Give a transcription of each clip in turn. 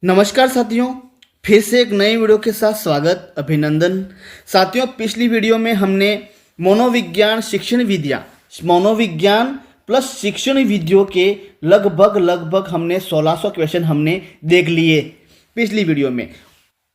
नमस्कार साथियों, फिर से एक नई वीडियो के साथ स्वागत, अभिनंदन। साथियों, पिछली वीडियो में हमने मनोविज्ञान प्लस शिक्षण विधियों के लगभग हमने 1600 क्वेश्चन हमने देख लिए पिछली वीडियो में।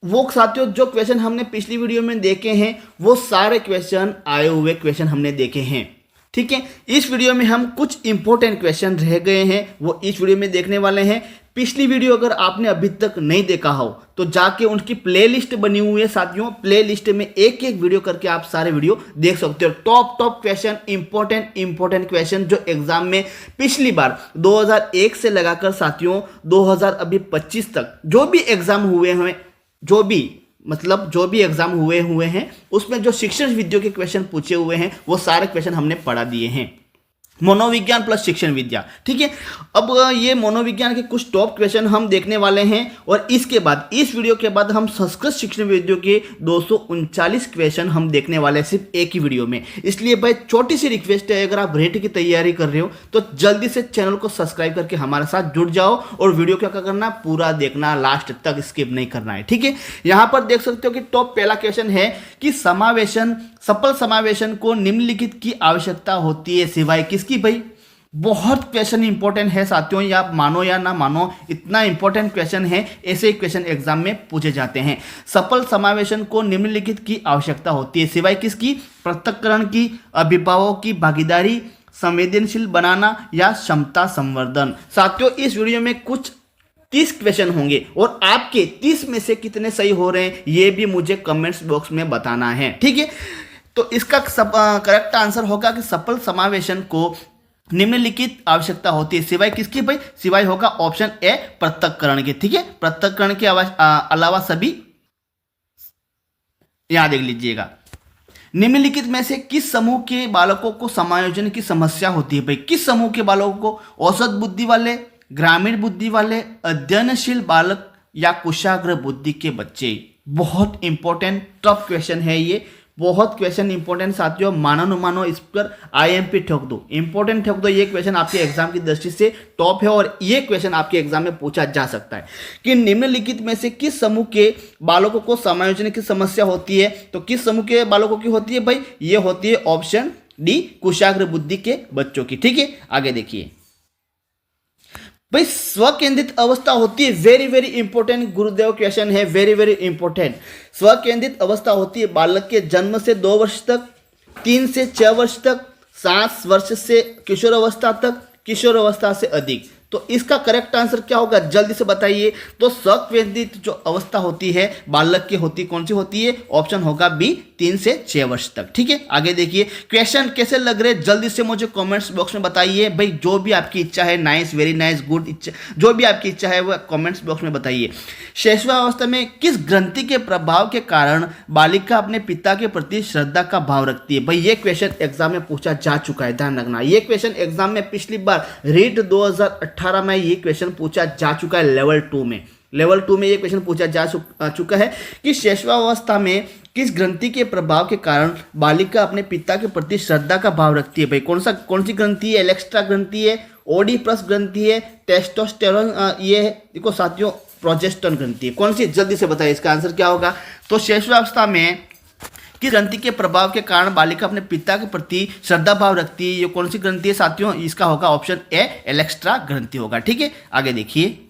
वो साथियों, जो क्वेश्चन हमने पिछली वीडियो में देखे हैं वो सारे क्वेश्चन आए हुए क्वेश्चन हमने देखे हैं। ठीक है, इस वीडियो में हम कुछ इंपॉर्टेंट क्वेश्चन रह गए हैं वो इस वीडियो में देखने वाले हैं। पिछली वीडियो अगर आपने अभी तक नहीं देखा हो तो जाके उनकी प्लेलिस्ट बनी हुई है साथियों, प्लेलिस्ट में एक एक वीडियो करके आप सारे वीडियो देख सकते हो। टॉप क्वेश्चन, इंपॉर्टेंट क्वेश्चन जो एग्जाम में पिछली बार 2001 से लगाकर साथियों 2025 तक जो भी एग्जाम हुए हैं, जो भी एग्जाम हुए हैं उसमें जो शिक्षण विधियों के क्वेश्चन पूछे हुए हैं वो सारे क्वेश्चन हमने पढ़ा दिए हैं। मनोविज्ञान प्लस शिक्षण विद्या, ठीक है। अब ये मनोविज्ञान के कुछ टॉप क्वेश्चन हम देखने वाले हैं और इसके बाद इस वीडियो के बाद हम संस्कृत शिक्षण विधियों के 239 क्वेश्चन हम देखने वाले हैं सिर्फ एक ही वीडियो में। इसलिए भाई छोटी सी रिक्वेस्ट है, अगर आप रेट की तैयारी कर रहे हो तो जल्दी से चैनल को सब्सक्राइब करके हमारे साथ जुड़ जाओ और वीडियो क्या करना, पूरा देखना, लास्ट तक स्किप नहीं करना है। ठीक है, यहां पर देख सकते हो कि टॉप पहला क्वेश्चन है कि सफल समावेशन को निम्नलिखित की आवश्यकता होती है सिवाय किसकी। भाई बहुत क्वेश्चन इंपॉर्टेंट है साथियों, ये आप मानो या ना मानो इतना इंपॉर्टेंट क्वेश्चन है, ऐसे क्वेश्चन एग्जाम में पूछे जाते हैं। सफल समावेशन को निम्नलिखित की आवश्यकता होती है सिवाय किसकी, पृथक्करण की, अभिभावकों की भागीदारी, संवेदनशील बनाना या क्षमता संवर्धन। साथियों, इस वीडियो में कुछ 30 क्वेश्चन होंगे और आपके 30 में से कितने सही हो रहे हैं ये भी मुझे कमेंट्स बॉक्स में बताना है। ठीक है, तो इसका करेक्ट आंसर होगा कि सफल समावेशन को निम्नलिखित आवश्यकता होती है सिवाय किसकी। भाई सिवाय होगा ऑप्शन ए, पृथक्करण के। ठीक है, पृथक्करण के अलावा सभी, यहां देख लीजिएगा, निम्नलिखित में से किस समूह के बालकों को समायोजन की समस्या होती है। भाई किस समूह के बालकों को, औसत बुद्धि वाले, ग्रामीण बुद्धि वाले, अध्ययनशील बालक या कुशाग्र बुद्धि के बच्चे। बहुत इंपॉर्टेंट टफ क्वेश्चन है ये, बहुत क्वेश्चन इंपॉर्टेंट साथियों, मानो न मानो इस पर आईएमपी ठोक दो, इंपॉर्टेंट ठोक दो। ये क्वेश्चन आपके एग्जाम की दृष्टि से टॉप है और ये क्वेश्चन आपके एग्जाम में पूछा जा सकता है कि निम्नलिखित में से किस समूह के बालकों को समायोजन की समस्या होती है। तो किस समूह के बालकों की होती है भाई, ये होती है ऑप्शन डी, कुशाग्र बुद्धि के बच्चों की। ठीक है, आगे देखिए भाई, स्वकेंद्रित अवस्था होती है, वेरी इंपॉर्टेंट गुरुदेव क्वेश्चन है, वेरी इंपॉर्टेंट। स्वकेंद्रित अवस्था होती है बालक के जन्म से 2 वर्ष तक, 3 से 6 वर्ष तक, 7 वर्ष से किशोर अवस्था तक, किशोर अवस्था से अधिक। तो इसका करेक्ट आंसर क्या होगा, जल्दी से बताइए। तो स्वकेंद्रित जो अवस्था होती है बालक की होती, कौन सी होती है, ऑप्शन होगा बी, 3 से 6 वर्ष तक। ठीक है, आगे देखिए क्वेश्चन कैसे लग रहे, जल्दी से मुझे कमेंट्स बॉक्स में बताइए। भाई जो भी आपकी इच्छा है, नाइस, वेरी नाइस, गुड, इच्छा जो भी आपकी इच्छा है वो कमेंट्स बॉक्स में बताइए। शैशवावस्था में किस ग्रंथि के प्रभाव के कारण बालिका अपने पिता के प्रति श्रद्धा का भाव रखती है। भाई ये क्वेश्चन एग्जाम में पूछा जा चुका है, ध्यान रखना। ये क्वेश्चन एग्जाम में पिछली बार रीट 2018 में ये क्वेश्चन पूछा जा चुका है, लेवल 2 में ये क्वेश्चन पूछा जा चुका है कि शैशवावस्था में किस ग्रंथि के प्रभाव के कारण बालिका अपने पिता के प्रति श्रद्धा का भाव रखती है। भाई कौन सी ग्रंथि है, एलेक्स्ट्रा ग्रंथि है, ओडी प्लस ग्रंथि है, टेस्टोस्टेरोन, ये है देखो साथियों, प्रोजेस्टेरोन ग्रंथि है। कौन सी, जल्दी से बताइए इसका आंसर क्या होगा। तो शैशवावस्था में किस ग्रंथि के प्रभाव के कारण बालिका अपने पिता के प्रति श्रद्धा भाव रखती है, ये कौन सी ग्रंथि है साथियों, इसका होगा ऑप्शन ए, एलेक्स्ट्रा ग्रंथि होगा। ठीक है, आगे देखिए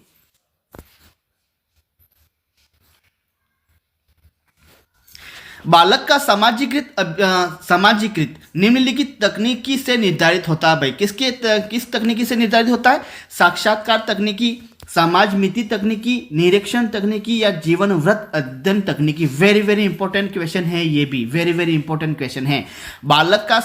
बालक का समाजीकृत निम्नलिखित तकनीकी से निर्धारित होता है। भाई किस तकनीकी से निर्धारित होता है, साक्षात्कार तकनीकी, समाज मिति तकनीकी, निरीक्षण तकनीकी या जीवन व्रत अध्ययन तकनीकी। वेरी इंपॉर्टेंट क्वेश्चन है, ये भी वेरी इंपॉर्टेंट क्वेश्चन है। बालक का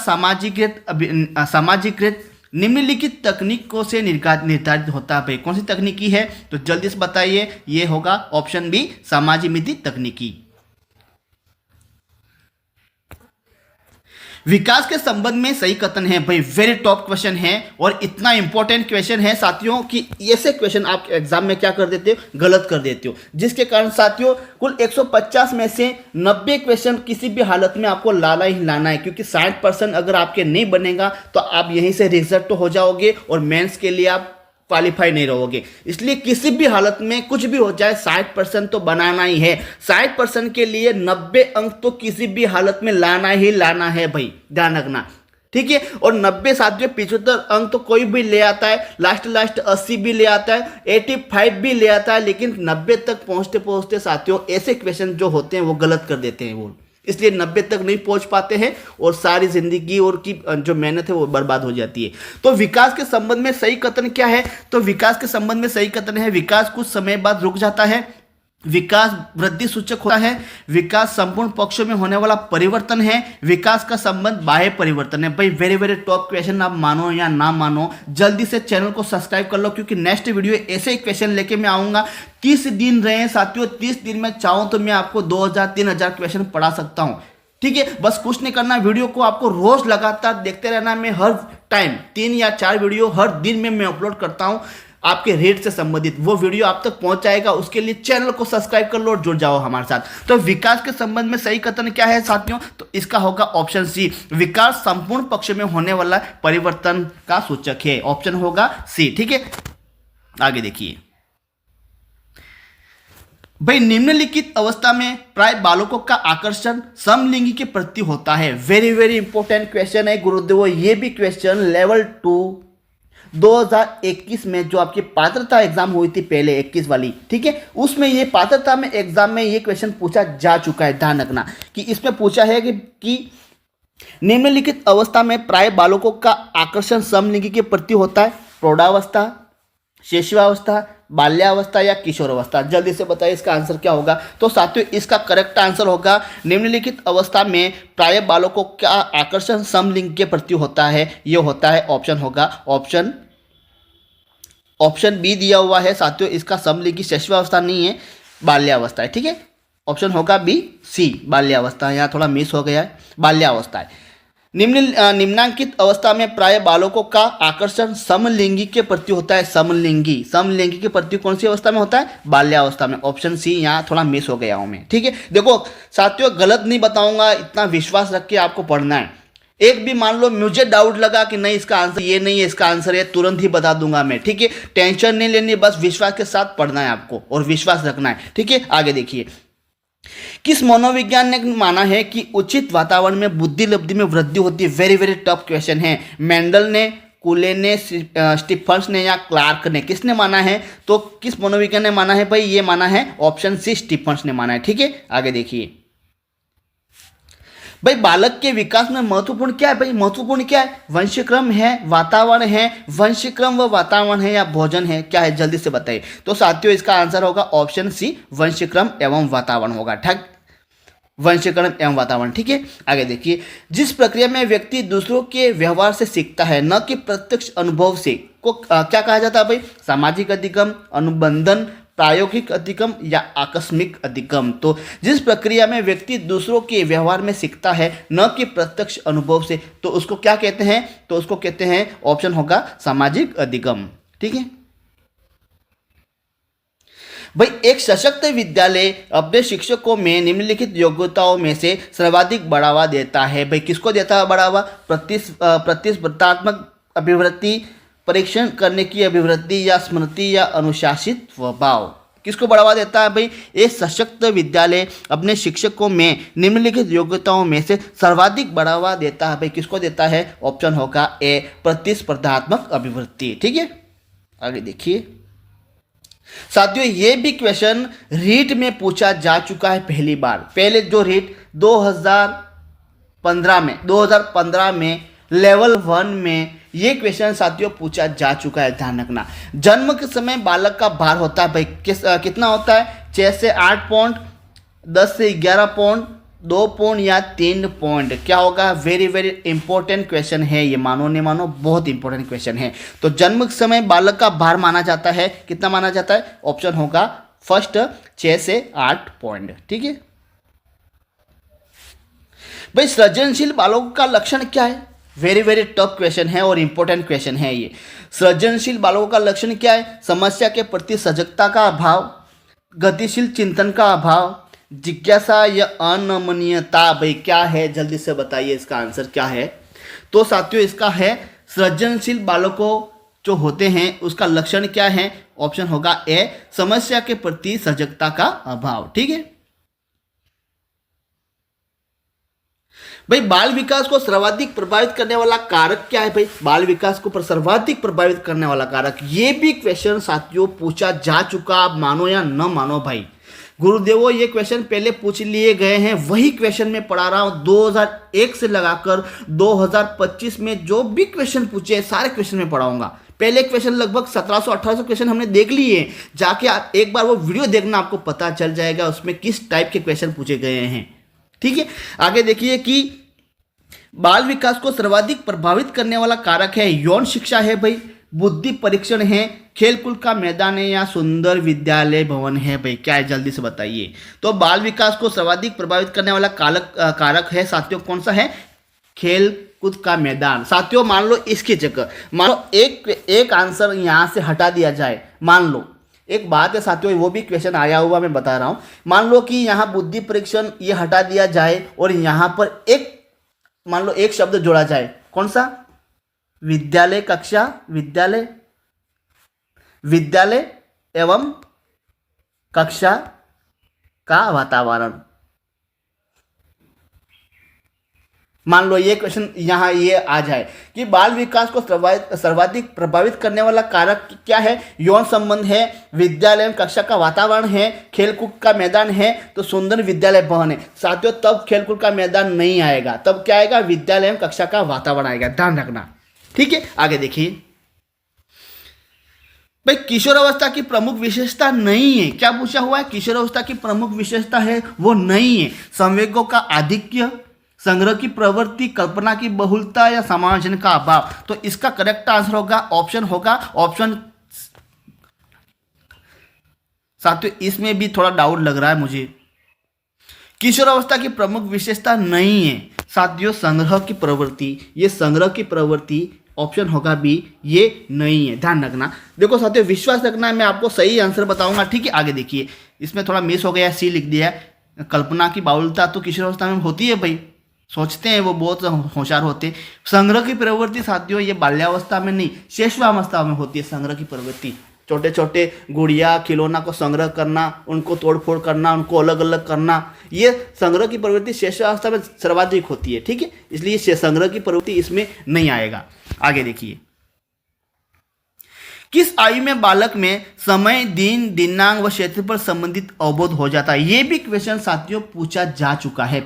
समाजीकृत निम्नलिखित तकनीकों से निर्धारित होता है। भाई कौन सी तकनीकी है, तो जल्दी से बताइए, ये होगा ऑप्शन बी, समाज मिति तकनीकी। विकास के संबंध में सही कथन है। भाई वेरी टॉप क्वेश्चन है और इतना इंपॉर्टेंट क्वेश्चन है साथियों कि ऐसे क्वेश्चन आप एग्जाम में क्या कर देते हो, गलत कर देते हो, जिसके कारण साथियों कुल 150 में से 90 क्वेश्चन किसी भी हालत में आपको लाना ही लाना है, क्योंकि 60% अगर आपके नहीं बनेगा तो आप यहीं से रिजेक्ट हो जाओगे और मेंस के लिए आप क्वालिफाई नहीं रहोगे। इसलिए किसी भी हालत में कुछ भी हो जाए 60% तो बनाना ही है। 60% के लिए 90 अंक तो किसी भी हालत में लाना ही लाना है भाई, ध्यान रखना, ठीक है। और 90 साथियों 75 अंक तो कोई भी ले आता है, लास्ट 80 भी ले आता है, 85 भी ले आता है, लेकिन 90 तक पहुंचते पहुंचते साथियों ऐसे क्वेश्चन जो होते हैं वो गलत कर देते हैं वो, इसलिए 90 तक नहीं पहुंच पाते हैं और सारी जिंदगी और की जो मेहनत है वो बर्बाद हो जाती है। तो विकास के संबंध में सही कथन क्या है? तो विकास के संबंध में सही कथन है, विकास कुछ समय बाद रुक जाता है, विकास वृद्धि सूचक होता है, विकास संपूर्ण पक्षों में होने वाला परिवर्तन है, विकास का संबंध बाह्य परिवर्तन है। भाई वेरी वेरी टॉप क्वेश्चन, आप मानो या ना मानो जल्दी से चैनल को सब्सक्राइब कर लो, क्योंकि नेक्स्ट वीडियो ऐसे ही क्वेश्चन लेके मैं आऊंगा। 30 दिन रहे साथियों, 30 दिन में चाहूं तो मैं आपको 2000-3000 क्वेश्चन पढ़ा सकता हूं, ठीक है। बस कुछ नहीं करना, वीडियो को आपको रोज लगातार देखते रहना। मैं हर टाइम 3 या 4 वीडियो हर दिन में मैं अपलोड करता हूं आपके रेट से संबंधित, वो वीडियो आप तक पहुंच जाएगा। उसके लिए चैनल को सब्सक्राइब कर लो और जुड़ जाओ हमारे साथ। तो विकास के संबंध में सही कथन क्या है साथियों? तो इसका होगा ऑप्शन सी, विकास संपूर्ण पक्ष में होने वाला परिवर्तन का सूचक है, ऑप्शन होगा सी, ठीक है। आगे देखिए भाई, निम्नलिखित अवस्था में प्राय बालकों का आकर्षण समलिंगी के प्रति होता है। वेरी वेरी इंपॉर्टेंट क्वेश्चन है गुरुदेव, ये भी क्वेश्चन लेवल 2 2021 में जो आपकी पात्रता एग्जाम हुई थी पहले 21 वाली, ठीक है, उसमें ये पात्रता में एग्जाम में ये क्वेश्चन पूछा जा चुका है। ध्यान रखना कि इसमें पूछा है कि निम्नलिखित अवस्था में प्राय बालकों का आकर्षण समलिंगी के प्रति होता है, प्रौढ़ावस्था, शिशुअवस्था, बाल्यावस्था या किशोरावस्था। जल्दी से बताइए इसका आंसर क्या होगा? तो साथियों इसका करेक्ट आंसर होगा निम्नलिखित अवस्था में प्राय बालकों का आकर्षण समलिंग के प्रति होता है, ये होता है ऑप्शन होगा ऑप्शन बी दिया हुआ है साथियों। इसका समलिंगी शिशुअवस्था नहीं है, बाल्यावस्था है, ठीक है। ऑप्शन होगा बी सी, बाल्यावस्था, यहाँ थोड़ा मिस हो गया है, बाल्यावस्था है। निम्नांकित अवस्था में प्राय बालकों का आकर्षण समलिंगी के प्रति होता है। समलिंगी के प्रति कौन सी अवस्था में होता है? बाल्यावस्था में, ऑप्शन सी, यहाँ थोड़ा मिस हो गया हूं मैं, ठीक है। देखो साथियों गलत नहीं बताऊंगा, इतना विश्वास रख के आपको पढ़ना है। एक भी मान लो मुझे डाउट लगा कि नहीं इसका आंसर ये नहीं है, इसका आंसर ये, तुरंत ही बता दूंगा मैं, ठीक है। टेंशन नहीं लेनी, बस विश्वास के साथ पढ़ना है आपको और विश्वास रखना है, ठीक है। आगे देखिए, किस मनोविज्ञान ने माना है कि उचित वातावरण में बुद्धि लब्धि में वृद्धि होती है? वेरी वेरी टफ क्वेश्चन है। मेंडल ने, कूले ने, स्टीफन्स ने या क्लार्क ने, किसने माना है? तो किस मनोविज्ञान ने माना है भाई? ये माना है ऑप्शन सी, स्टीफन्स ने माना है, ठीक है। आगे देखिए भाई, बालक के विकास में महत्वपूर्ण क्या है भाई? महत्वपूर्ण क्या है? वंशक्रम है, वातावरण है, वंशक्रम व वातावरण है या भोजन है, क्या है? जल्दी से बताइए। तो साथियों इसका आंसर होगा ऑप्शन सी, वंशक्रम एवं वातावरण होगा, ठीक, वंशक्रम एवं वातावरण, ठीक है। आगे देखिए, जिस प्रक्रिया में व्यक्ति दूसरों के व्यवहार से सीखता है न कि प्रत्यक्ष अनुभव से, को क्या कहा जाता है भाई? सामाजिक अधिगम, अनुबंधन, प्रायोगिक अधिगम या आकस्मिक अधिगम। तो जिस प्रक्रिया में व्यक्ति दूसरों के व्यवहार में सीखता है न कि प्रत्यक्ष अनुभव से, तो उसको क्या कहते हैं? तो उसको कहते हैं, ऑप्शन होगा सामाजिक अधिगम, ठीक है भाई। एक सशक्त विद्यालय अपने शिक्षकों में निम्नलिखित योग्यताओं में से सर्वाधिक बढ़ावा देता है। भाई किसको देता है बढ़ावा? प्रतिस्पर्धात्मक अभिवृत्ति, परीक्षण करने की अभिवृत्ति या स्मृति या अनुशासित स्वभाव। किसको बढ़ावा देता है भाई? एक सशक्त विद्यालय अपने शिक्षकों में निम्नलिखित योग्यताओं में से सर्वाधिक बढ़ावा देता है। भाई किसको देता है? ऑप्शन होगा ए, प्रतिस्पर्धात्मक अभिवृत्ति, ठीक है। आगे देखिए साथियों, ये भी क्वेश्चन रीट में पूछा जा चुका है पहली बार। पहले जो रीट 2015 में लेवल 1 में ये क्वेश्चन साथियों पूछा जा चुका है, ध्यान रखना। जन्म के समय बालक का भार होता है भाई कितना होता है? 6 से 8 पौंड, 10 से 11 पौंड, 2 पौंड या 3 पौंड। क्या होगा? वेरी वेरी इंपॉर्टेंट क्वेश्चन है ये, मानो नहीं मानो बहुत इंपॉर्टेंट क्वेश्चन है। तो जन्म के समय बालक का भार माना जाता है, कितना माना जाता है? ऑप्शन होगा फर्स्ट 6 से 8 पौंड, ठीक है भाई। सृजनशील बालकों का लक्षण क्या है? वेरी वेरी टफ क्वेश्चन है और इंपॉर्टेंट क्वेश्चन है ये। सृजनशील बालकों का लक्षण क्या है? समस्या के प्रति सजगता का अभाव, गतिशील चिंतन का अभाव, जिज्ञासा या अनमनीयता। भाई क्या है? जल्दी से बताइए इसका आंसर क्या है? तो साथियों इसका है सृजनशील बालकों जो होते हैं उसका लक्षण क्या है? ऑप्शन होगा ए, समस्या के प्रति सजगता का अभाव। ठीक है भाई, बाल विकास को सर्वाधिक प्रभावित करने वाला कारक क्या है भाई? बाल विकास को सर्वाधिक प्रभावित करने वाला कारक, ये भी क्वेश्चन साथियों पूछा जा चुका, आप मानो या न मानो भाई। गुरुदेवो ये क्वेश्चन पहले पूछ लिए गए हैं, वही क्वेश्चन मैं पढ़ा रहा हूं। 2001 से लगाकर 2025 में जो भी क्वेश्चन पूछे हैं सारे क्वेश्चन मैं पढ़ाऊंगा। पहले क्वेश्चन लगभग 1700-1800 क्वेश्चन हमने देख लिए हैं, जाके आप एक बार वो वीडियो देखना, आपको पता चल जाएगा उसमें किस टाइप के क्वेश्चन पूछे गए हैं। ठीक है, आगे देखिए कि बाल विकास को सर्वाधिक प्रभावित करने वाला कारक है यौन शिक्षा है भाई, बुद्धि परीक्षण है, खेलकूद का मैदान है, या सुंदर विद्यालय भवन है भाई? क्या है जल्दी से बताइए। तो बाल विकास को सर्वाधिक प्रभावित करने वाला कारक है साथियों, कौन सा है? खेलकूद का मैदान। साथियों मान लो इसकी जगह, मान लो एक आंसर यहां से हटा दिया जाए, मान लो एक बात है साथियों, वो भी क्वेश्चन आया हुआ मैं बता रहा हूं। मान लो कि यहां बुद्धि परीक्षण ये हटा दिया जाए और यहां पर एक, मान लो एक शब्द जोड़ा जाए, कौन सा? विद्यालय कक्षा, विद्यालय एवं कक्षा का वातावरण। मान लो ये क्वेश्चन यहाँ ये आ जाए कि बाल विकास को सर्वाधिक प्रभावित करने वाला कारक क्या है? यौन संबंध है, विद्यालय एवं कक्षा का वातावरण है, खेलकूद का मैदान है, तो सुंदर विद्यालय भवन है। साथियों तब खेलकूद का मैदान नहीं आएगा, तब क्या आएगा? विद्यालय एवं कक्षा का वातावरण आएगा, ध्यान रखना। ठीक है, आगे देखिए भाई, किशोरावस्था की प्रमुख विशेषता नहीं है। क्या पूछा हुआ है? किशोरावस्था की प्रमुख विशेषता है वो नहीं है संवेगों का आधिक्य, संग्रह की प्रवृत्ति, कल्पना की बहुलता, या समायोजन का अभाव। तो इसका करेक्ट आंसर होगा ऑप्शन। साथियों इसमें भी थोड़ा डाउट लग रहा है मुझे, किशोरावस्था की प्रमुख विशेषता नहीं है साथियों संग्रह की प्रवृत्ति, ये संग्रह की प्रवृत्ति ऑप्शन होगा बी, ये नहीं है, ध्यान रखना। देखो साथियों विश्वास रखना है, मैं आपको सही आंसर बताऊंगा। ठीक है, आगे देखिए, इसमें थोड़ा मिस हो गया, सी लिख दिया है। कल्पना की बाहुलता तो किशोरावस्था में होती है भाई, सोचते हैं वो बहुत होशियार होते हैं। संग्रह की प्रवृत्ति साथियों ये बाल्यावस्था में नहीं, शैशवावस्था में होती है संग्रह की प्रवृत्ति। छोटे छोटे गुड़िया खिलौना को संग्रह करना, उनको तोड़फोड़ करना, उनको अलग अलग करना, ये संग्रह की प्रवृत्ति शैशवावस्था में सर्वाधिक होती है। ठीक है, इसलिए संग्रह की प्रवृत्ति इसमें नहीं आएगा। आगे देखिए, किस आयु में बालक में समय, दिन, दिनांक व क्षेत्र पर संबंधित अवबोध हो जाता है? ये भी क्वेश्चन साथियों पूछा जा चुका है,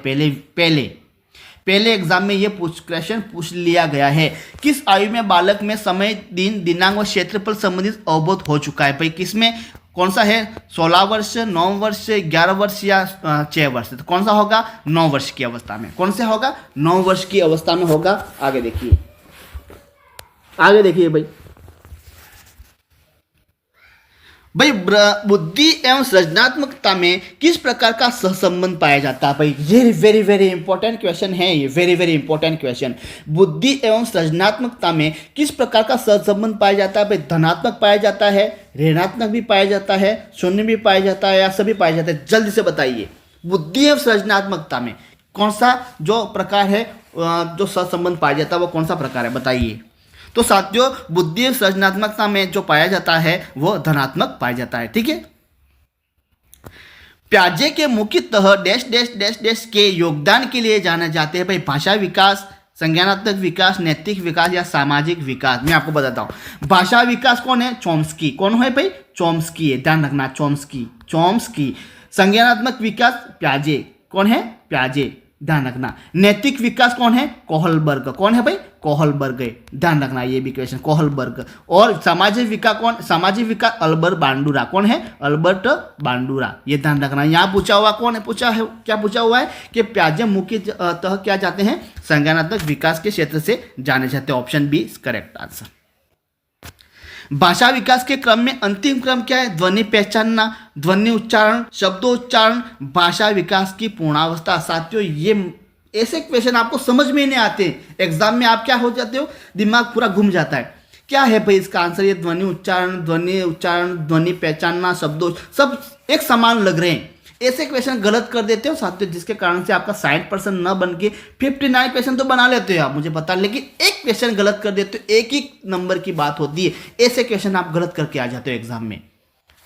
पहले एग्जाम में ये क्वेश्चन पूछ लिया गया है। किस आयु में बालक में समय, दिन, दिनांक व क्षेत्र पर संबंधित अवबोध हो चुका है भाई? किसमें, कौन सा है? 16 वर्ष, 9 वर्ष, 11 वर्ष या 6 वर्ष? तो कौन सा होगा? 9 वर्ष की अवस्था में। कौन सा होगा? 9 वर्ष की अवस्था में होगा। आगे देखिए भाई, बुद्धि एवं सृजनात्मकता में किस प्रकार का सहसंबंध पाया जाता है भाई? ये वेरी इंपॉर्टेंट क्वेश्चन है, ये वेरी इंपॉर्टेंट क्वेश्चन। बुद्धि एवं सृजनात्मकता में किस प्रकार का सहसंबंध पाया जाता है भाई? धनात्मक पाया जाता है, ऋणात्मक भी पाया जाता है, शून्य भी पाया जाता है, या सभी पाया जाता है? जल्दी से बताइए, बुद्धि एवं सृजनात्मकता में कौन सा जो प्रकार है, जो सहसंबंध पाया जाता है, वो कौन सा प्रकार है बताइए। तो साथियों बुद्धि सृजनात्मकता में जो पाया जाता है वो धनात्मक पाया जाता है। ठीक है, प्याजे के मुख्यतः डैश डैश डैश डैश के योगदान के लिए जाने जाते हैं भाई? भाषा विकास, संज्ञानात्मक विकास, नैतिक विकास, या सामाजिक विकास? मैं आपको बताता हूं। भाषा विकास कौन है? चॉम्स्की। कौन है भाई? चॉम्स्की है, ध्यान रखना, चॉम्स्की। संज्ञानात्मक विकास प्याजे। कौन है? प्याजे, ध्यान रखना। नैतिक विकास कौन है? कोहलबर्ग। कौन है भाई? कोहलबर्ग है, ध्यान रखना, ये भी क्वेश्चन कोहलबर्ग। और सामाजिक विकास कौन? सामाजिक विकास अल्बर्ट बांडुरा। कौन है? अल्बर्ट बांडुरा, ये ध्यान रखना। यहाँ पूछा हुआ कौन है? क्या पूछा हुआ है कि प्याजे मुख्यतः क्या जाते हैं? संज्ञानात्मक विकास के क्षेत्र से जाने जाते हैं। Option B correct answer. भाषा विकास के क्रम में अंतिम क्रम क्या है? ध्वनि पहचानना, ध्वनि उच्चारण, शब्दोच्चारण, भाषा विकास की पूर्णावस्था। साथियों ये ऐसे क्वेश्चन आपको समझ में नहीं आते, एग्जाम में आप क्या हो जाते हो, दिमाग पूरा घूम जाता है। क्या है भाई इसका आंसर? ये ध्वनि उच्चारण, ध्वनि पहचानना, शब्दों, सब एक समान लग रहे हैं। ऐसे क्वेश्चन गलत कर देते हो साथियों, जिसके कारण से आपका 60% न बन के 59 क्वेश्चन तो बना लेते हो आप, मुझे पता, लेकिन एक क्वेश्चन गलत कर देते हो, एक ही नंबर की बात होती है, ऐसे क्वेश्चन आप गलत करके आ जाते हो एग्जाम में।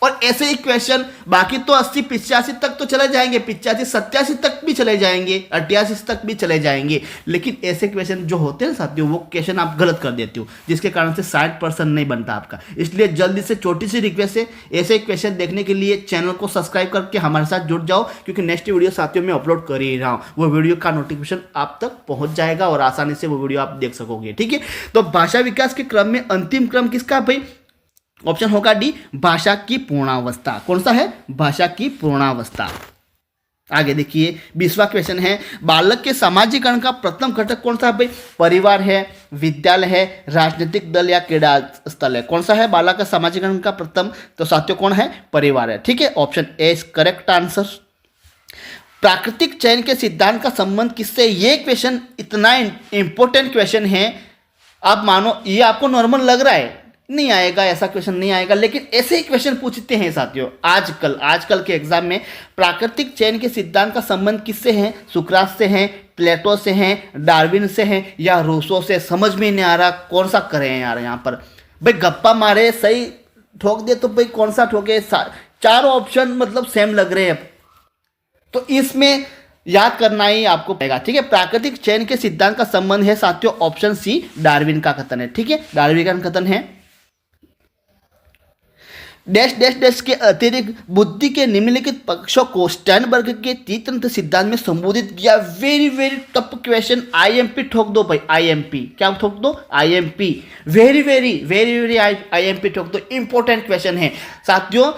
और ऐसे ही क्वेश्चन बाकी तो 80 85 तक तो चले जाएंगे, 85 87 तक भी चले जाएंगे, 88 तक भी चले जाएंगे, लेकिन ऐसे क्वेश्चन जो होते हैं साथियों वो क्वेश्चन आप गलत कर देते हो, जिसके कारण से 60% नहीं बनता आपका। इसलिए जल्दी से छोटी सी रिक्वेस्ट है, ऐसे क्वेश्चन देखने के लिए चैनल को सब्सक्राइब करके हमारे साथ जुड़ जाओ, क्योंकि नेक्स्ट वीडियो साथियों मैं अपलोड कर ही रहा हूँ, वो वीडियो का नोटिफिकेशन आप तक पहुंच जाएगा और आसानी से वो वीडियो आप देख सकोगे। ठीक है, तो भाषा विकास के क्रम में अंतिम क्रम किसका भाई? ऑप्शन होगा डी, भाषा की पूर्णावस्था। कौन सा है? भाषा की पूर्णावस्था। आगे देखिए 20वां क्वेश्चन है, बालक के सामाजिकरण का प्रथम घटक कौन सा है भाई? परिवार है, विद्यालय है, राजनीतिक दल या क्रीड़ा स्थल है। कौन सा है बालक का सामाजिकरण का प्रथम? तो साथियों कौन है? परिवार है। ठीक है, option A is correct answer. प्राकृतिक चयन के सिद्धांत का संबंध किससे? ये क्वेश्चन इतना इंपॉर्टेंट क्वेश्चन है, आप मानो ये आपको नॉर्मल लग रहा है, नहीं आएगा, ऐसा क्वेश्चन नहीं आएगा, लेकिन ऐसे ही क्वेश्चन पूछते हैं साथियों आजकल के एग्जाम में। प्राकृतिक चयन के सिद्धांत का संबंध किससे है? सुकरात से है, प्लेटो से है, डार्विन से है या रूसो से? समझ में नहीं आ रहा कौन सा करें यार। यहाँ पर भाई गप्पा मारे सही ठोक दे तो भाई कौन सा ठोके? चारों ऑप्शन मतलब सेम लग रहे हैं, तो इसमें याद करना ही आपको पड़ेगा। ठीक है, प्राकृतिक चयन के सिद्धांत का संबंध है साथियों ऑप्शन सी, डार्विन का कथन है। ठीक है, डार्विन का कथन है। डैश डैश डैश के अतिरिक्त बुद्धि के निम्नलिखित पक्षों को स्टर्नबर्ग के त्रितंत्र सिद्धांत में संबोधित किया। Very very tough question, IMP ठोक दो भाई, आईएमपी क्या ठोक दो? IMP, very very very very IMP ठोक दो, इंपॉर्टेंट क्वेश्चन है साथियों।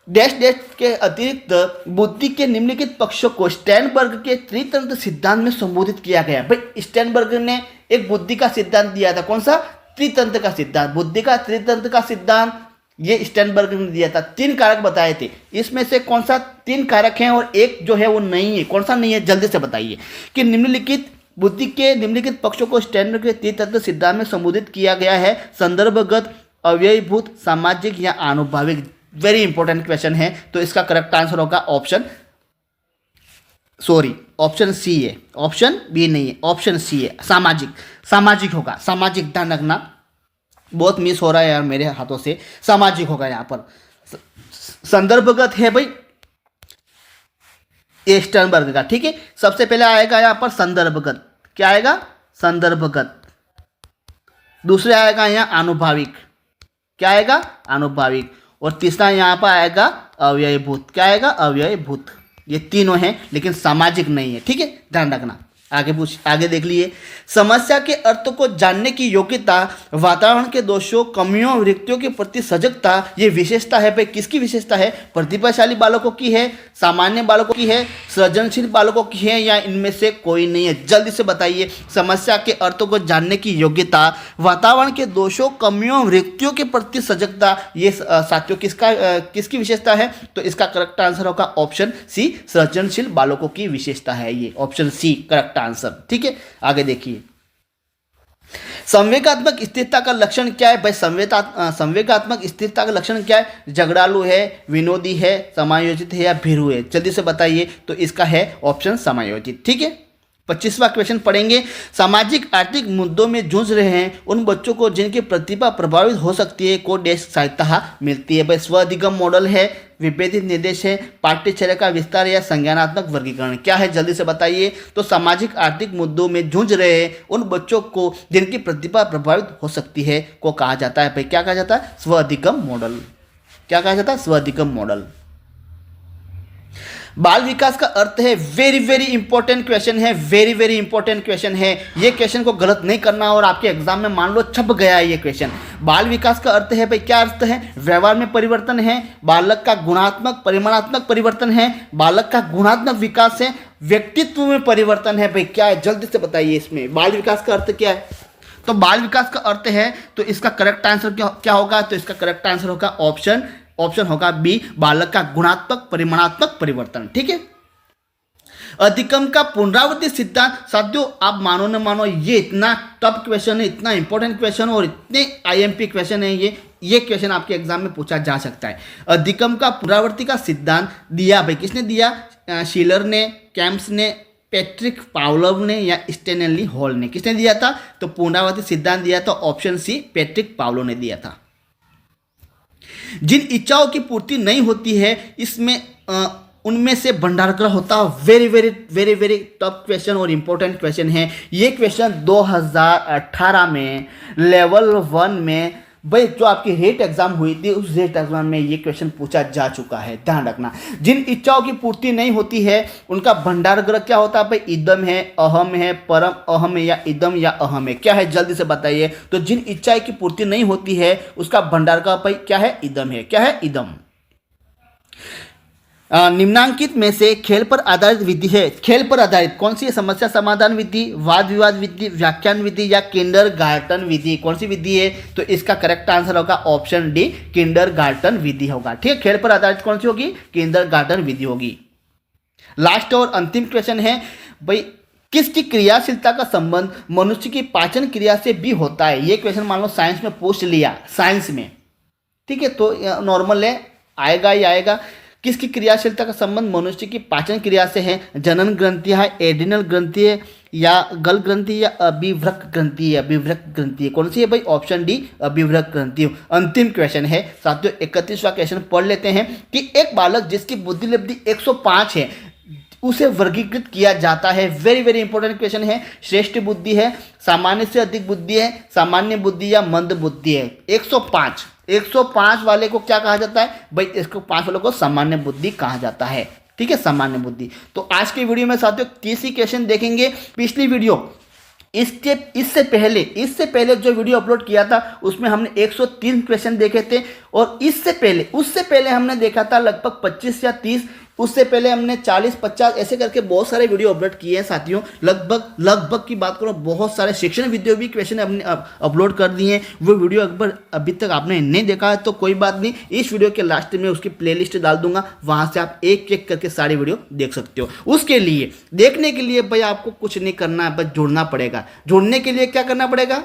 डैश डैश के अतिरिक्त बुद्धि के निम्नलिखित पक्षों को स्टर्नबर्ग के त्रितंत्र सिद्धांत में संबोधित किया गया। भाई स्टर्नबर्ग ने एक बुद्धि का सिद्धांत दिया था, कौन सा? त्रितंत्र का सिद्धांत, बुद्धि का त्रितंत्र का सिद्धांत ये स्टर्नबर्ग ने दिया था। 3 कारक बताए थे, इसमें से कौन सा 3 कारक हैं और एक जो है वो नहीं है? कौन सा नहीं है जल्दी से बताइए। कि निम्नलिखित बुद्धि के निम्नलिखित पक्षों को स्टर्नबर्ग के त्रितंत्र सिद्धांत में संबोधित किया गया है। संदर्भगत, अव्ययीभूत, सामाजिक या आनुभाविक। वेरी इंपॉर्टेंट क्वेश्चन है, तो इसका करेक्ट आंसर होगा ऑप्शन सी है, ऑप्शन बी नहीं है, ऑप्शन सी है, सामाजिक होगा। सामाजिक ध्यान रखना, बहुत मिस हो रहा है यार मेरे हाथों से। सामाजिक होगा यहाँ पर। संदर्भगत है भाई ये स्टर्नबर्ग का। ठीक है, सबसे पहले आएगा यहाँ पर संदर्भगत। क्या आएगा? संदर्भगत। दूसरे आएगा यहाँ आनुभाविक। क्या आएगा? आनुभाविक। और तीसरा यहाँ पर आएगा अव्ययीभूत। क्या आएगा? अव्ययीभूत। ये तीनों हैं, लेकिन सामाजिक नहीं है। ठीक है, ध्यान रखना। आगे देख लिए, समस्या के अर्थ को जानने की योग्यता, वातावरण के दोषों, कमियों, रिक्तियों के प्रति सजगता, ये विशेषता है भाई किसकी विशेषता है? प्रतिभाशाली बालकों की है, सामान्य बालकों की है, सृजनशील बालकों की है, या इनमें से कोई नहीं है? जल्दी से बताइए। समस्या के अर्थों को जानने की योग्यता, वातावरण के दोषों, कमियों, रिक्तियों के प्रति सजगता, ये साथियों किसकी विशेषता है? तो इसका करेक्ट आंसर होगा ऑप्शन सी, सृजनशील बालकों की विशेषता है ये, ऑप्शन सी करेक्ट आंसर। ठीक है, आगे देखिए, संवेगात्मक स्थिरता का लक्षण क्या है भाई? संवेगात्मक स्थिरता का लक्षण क्या है? झगड़ालू है, विनोदी है, समायोजित है या भीरू है? जल्दी से बताइए। तो इसका है ऑप्शन समायोजित। ठीक है, 25वां क्वेश्चन पढ़ेंगे। सामाजिक आर्थिक मुद्दों में जूझ रहे हैं उन बच्चों को जिनकी प्रतिभा प्रभावित हो सकती है को डैश सहायता मिलती है। भाई स्वअधिगम मॉडल है, विभेदित निर्देश है, पाठ्यचर्या का विस्तार या संज्ञानात्मक वर्गीकरण? क्या है जल्दी से बताइए। तो सामाजिक आर्थिक मुद्दों में जूझ रहे हैं उन बच्चों को जिनकी प्रतिभा प्रभावित हो सकती है को कहा जाता है भाई, क्या कहा जाता है? स्वअधिगम मॉडल। क्या कहा जाता है? स्वअधिगम मॉडल। बाल विकास का अर्थ है, वेरी वेरी इंपॉर्टेंट क्वेश्चन है, वेरी वेरी इंपॉर्टेंट क्वेश्चन है। ये क्वेश्चन को गलत नहीं करना और आपके एग्जाम में मान लो छप गया है ये क्वेश्चन। बाल विकास का अर्थ है भाई, क्या अर्थ है? व्यवहार में परिवर्तन है, बालक का गुणात्मक परिमाणात्मक परिवर्तन है, बालक का गुणात्मक विकास है, व्यक्तित्व में परिवर्तन है। भाई क्या है जल्दी से बताइए इसमें बाल विकास का अर्थ क्या है? तो बाल विकास का अर्थ है, तो इसका करेक्ट आंसर क्या होगा? तो इसका करेक्ट आंसर होगा ऑप्शन होगा बी, बालक का गुणात्मक परिमाणात्मक परिवर्तन। ठीक है, अधिगम का पुनरावृत्ति सिद्धांत, साथियों आप मानो न मानो ये इतना टफ क्वेश्चन है, इतना इंपॉर्टेंट क्वेश्चन और इतने आईएमपी क्वेश्चन है, ये क्वेश्चन आपके एग्जाम में पूछा जा सकता है। अधिगम का पुनरावृत्ति का सिद्धांत दिया भाई किसने दिया? शिलर ने, कैम्प्स ने, पैट्रिक पावलोव ने या स्टैनली हॉल ने? किसने दिया था? तो पुनरावृत्ति सिद्धांत दिया था ऑप्शन सी, पैट्रिक पावलोव ने दिया था। जिन इच्छाओं की पूर्ति नहीं होती है इसमें उनमें से भंडारगृह होता है। Very very very very tough question और इंपॉर्टेंट क्वेश्चन है ये क्वेश्चन। 2018 में लेवल 1 में भाई जो आपकी हेट एग्जाम हुई थी उस हेट एग्जाम में ये क्वेश्चन पूछा जा चुका है, ध्यान रखना। जिन इच्छाओं की पूर्ति नहीं होती है उनका भंडारगृह क्या होता है भाई? इदम है, अहम है, परम अहम है या इदम या अहम है? क्या है जल्दी से बताइए। तो जिन इच्छाएं की पूर्ति नहीं होती है उसका भंडारगृह भाई क्या है? इदम है। क्या है? इदम। निम्नांकित में से खेल पर आधारित विधि है, खेल पर आधारित कौन सी है? समस्या समाधान विधि, वाद विवाद विधि, व्याख्यान विधि या किंडरगार्टन विधि? कौन सी विधि है? तो इसका करेक्ट आंसर होगा ऑप्शन डी, किंडरगार्टन विधि होगा। ठीक है, खेल पर आधारित कौन सी होगी? किंडरगार्टन विधि होगी। लास्ट और अंतिम क्वेश्चन है भाई किसकी क्रियाशीलता का संबंध मनुष्य की पाचन क्रिया से भी होता है? ये क्वेश्चन मान लो साइंस में पूछ लिया, साइंस में, ठीक है, तो नॉर्मल है, आएगा ही आएगा। किसकी क्रियाशीलता का संबंध मनुष्य की पाचन क्रिया से है? जनन ग्रंथि है, एड्रिनल ग्रंथि है या गल ग्रंथि या अभिव्रक ग्रंथि है? अभिव्रक ग्रंथि है। कौन सी है भाई? ऑप्शन डी, अभिव्रक ग्रंथि। अंतिम क्वेश्चन है साथियों, 31वां क्वेश्चन पढ़ लेते हैं कि एक बालक जिसकी बुद्धिलब्धि 105 है उसे वर्गीकृत किया जाता है। वेरी वेरी इंपॉर्टेंट क्वेश्चन है। श्रेष्ठ बुद्धि है, सामान्य से अधिक बुद्धि है, सामान्य बुद्धि या मंद बुद्धि है? 105 वाले को क्या कहा जाता है भाई? 105 वाले को सामान्य बुद्धि कहा जाता है। ठीक है, सामान्य बुद्धि। तो आज के वीडियो में साथियों 30 क्वेश्चन देखेंगे। पिछली वीडियो इससे पहले जो वीडियो अपलोड किया था उसमें हमने 103 क्वेश्चन देखे थे और उससे पहले हमने देखा था लगभग 25 या 30, उससे पहले हमने 40-50 ऐसे करके बहुत सारे वीडियो अपलोड किए हैं साथियों। लगभग की बात करो बहुत सारे शिक्षण वीडियो भी क्वेश्चन हमने अपलोड कर दिए हैं। वो वीडियो अभी तक आपने नहीं देखा है तो कोई बात नहीं, इस वीडियो के लास्ट में उसकी प्लेलिस्ट डाल दूंगा, वहां से आप एक एक करके सारी वीडियो देख सकते हो। उसके लिए देखने के लिए भाई आपको कुछ नहीं करना है, बस जुड़ना पड़ेगा। जुड़ने के लिए क्या करना पड़ेगा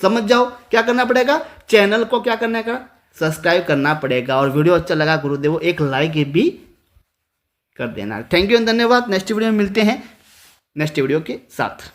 समझ जाओ, क्या करना पड़ेगा? चैनल को क्या करना है? सब्सक्राइब करना पड़ेगा और वीडियो अच्छा लगा गुरुदेव एक लाइक भी कर देना। थैंक यू, धन्यवाद। नेक्स्ट वीडियो में मिलते हैं नेक्स्ट वीडियो के साथ।